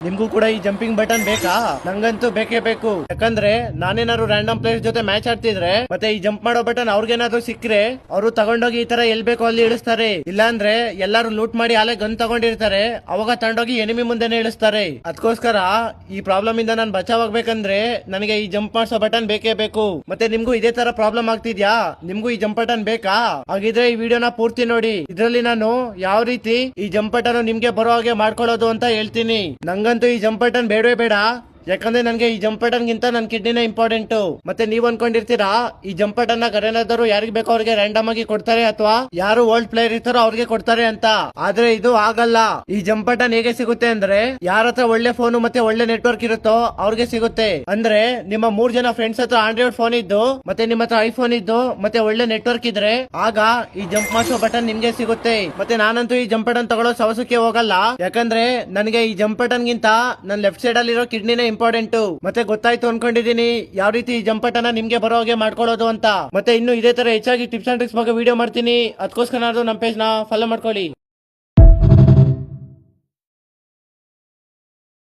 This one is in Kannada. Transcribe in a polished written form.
ನಿಮ್ಗೂ ಕೂಡ ಈ ಜಂಪಿಂಗ್ ಬಟನ್ ಬೇಕಾ? ನಂಗಂತೂ ಬೇಕೇ ಬೇಕು. ಯಾಕಂದ್ರೆ ನಾನೇನಾದ್ರು ರ್ಯಾಂಡಮ್ ಪ್ಲೇಯರ್ಸ್ ಜೊತೆ ಮ್ಯಾಚ್ ಆಡ್ತಿದ್ರೆ ಮತ್ತೆ ಈ ಜಂಪ್ ಮಾಡೋ ಬಟನ್ ಅವ್ರಿಗೇನಾದ್ರು ಸಿಕ್ಕರೆ ಅವರು ತಗೊಂಡೋಗಿ ಈ ತರ ಎಲ್ ಬೇಕೋ ಅಲ್ಲಿ ಇಳಿಸ್ತಾರೆ. ಇಲ್ಲಾಂದ್ರೆ ಎಲ್ಲಾರು ಲೂಟ್ ಮಾಡಿ ಆಲೆ ಗನ್ ತಗೊಂಡಿರ್ತಾರೆ, ಅವಾಗ ತಗೊಂಡೋಗಿ ಎನಿಮಿ ಮುಂದೆನೆ ಇಳಿಸ್ತಾರೆ. ಅದಕ್ಕೋಸ್ಕರ ಈ ಪ್ರಾಬ್ಲಮ್ ಇಂದ ನಾನು ಬಚಾವಾಗ್ಬೇಕಂದ್ರೆ ನನಗೆ ಈ ಜಂಪ್ ಮಾಡಿಸೋ ಬಟನ್ ಬೇಕೇ ಬೇಕು. ಮತ್ತೆ ನಿಮ್ಗೂ ಇದೇ ತರ ಪ್ರಾಬ್ಲಮ್ ಆಗ್ತಿದ್ಯಾ? ನಿಮ್ಗೂ ಈ ಜಂಪ್ ಬಟನ್ ಬೇಕಾ? ಹಾಗಿದ್ರೆ ಈ ವಿಡಿಯೋನ ಪೂರ್ತಿ ನೋಡಿ. ಇದ್ರಲ್ಲಿ ನಾನು ಯಾವ ರೀತಿ ಈ ಜಂಪ್ ಬಟನ್ ನಿಮ್ಗೆ ಬರೋ ಹಾಗೆ ಮಾಡ್ಕೊಳ್ಳೋದು ಅಂತ ಹೇಳ್ತೀನಿ. ನಂಗಂತೂ ಈ ಜಂಪ್ ಬಟನ್ ಬೇಡವೇ ಬೇಡ. ಯಾಕಂದ್ರೆ ನನ್ಗೆ ಈ ಜಂಪ್ ಬಟನ್ ಗಿಂತ ನನ್ ಕಿಡ್ನಿನೇ ಇಂಪಾರ್ಟೆಂಟ್. ಮತ್ತೆ ನೀವ್ ಅನ್ಕೊಂಡಿರ್ತೀರಾ ಈ ಜಂಪ್ ಬಟನ್ ನ ಗರೇನಾದ್ರು ಯಾರಿಗ್ ಬೇಕೋ ಅವ್ರಿಗೆ ರ್ಯಾಂಡಮ್ ಆಗಿ ಕೊಡ್ತಾರೆ ಅಥವಾ ಯಾರು ಓಲ್ಡ್ ಪ್ಲೇಯರ್ ಇರ್ತಾರೋ ಅವ್ರಿಗೆ ಕೊಡ್ತಾರೆ ಅಂತ. ಆದ್ರೆ ಇದು ಆಗಲ್ಲ. ಈ ಜಂಪ್ ಬಟನ್ ಹೇಗೆ ಸಿಗುತ್ತೆ ಅಂದ್ರೆ ಯಾರ ಹತ್ರ ಒಳ್ಳೆ ಫೋನ್ ಮತ್ತೆ ಒಳ್ಳೆ ನೆಟ್ವರ್ಕ್ ಇರುತ್ತೋ ಅವ್ರಿಗೆ ಸಿಗುತ್ತೆ. ಅಂದ್ರೆ ನಿಮ್ಮ 3 ಜನ ಫ್ರೆಂಡ್ಸ್ ಹತ್ರ ಆಂಡ್ರಾಯ್ಡ್ ಫೋನ್ ಇದ್ದು ಮತ್ತೆ ನಿಮ್ಮ ಹತ್ರ ಐಫೋನ್ ಇದ್ದು ಮತ್ತೆ ಒಳ್ಳೆ ನೆಟ್ವರ್ಕ್ ಇದ್ರೆ ಆಗ ಈ ಜಂಪ್ ಮಾಡಿಸೋ ಬಟನ್ ನಿಮ್ಗೆ ಸಿಗುತ್ತೆ. ಮತ್ತೆ ನಾನಂತೂ ಈ ಜಂಪ್ ಬಟನ್ ತಗೊಳ್ಳೋ ಸವಸಕ್ಕೆ ಹೋಗಲ್ಲ. ಯಾಕಂದ್ರೆ ನನಗೆ ಈ ಜಂಪ್ ಬಟನ್ ಗಿಂತ ನನ್ನ ಲೆಫ್ಟ್ ಸೈಡ್ ಅಲ್ಲಿರೋ ಕಿಡ್ನಿನೇ ಇಂಪಾರ್ಟೆಂಟ್. ಮತ್ತೆ ಗೊತ್ತಾಯ್ತು ಅನ್ಕೊಂಡಿದೀನಿ ಯಾವ ರೀತಿ ಈ ಜಂಪ್ ಬಟನ್ ನಿಮ್ಗೆ ಬರೋ ಹಾಗೆ ಮಾಡ್ಕೊಳ್ಳೋದು ಅಂತ. ಮತ್ತೆ ಇನ್ನು ಇದೇ ತರ ಹೆಚ್ಚಾಗಿ ಟಿಪ್ಸ್ ಅಂಡ್ ಟ್ರಿಕ್ಸ್ ಬಗ್ಗೆ ವಿಡಿಯೋ ಮಾಡ್ತೀನಿ. ಅದಕ್ಕೋಸ್ಕರ ನಮ್ಮ ಪೇಜ್ ನ ಫಾಲೋ ಮಾಡ್ಕೊಳ್ಳಿ.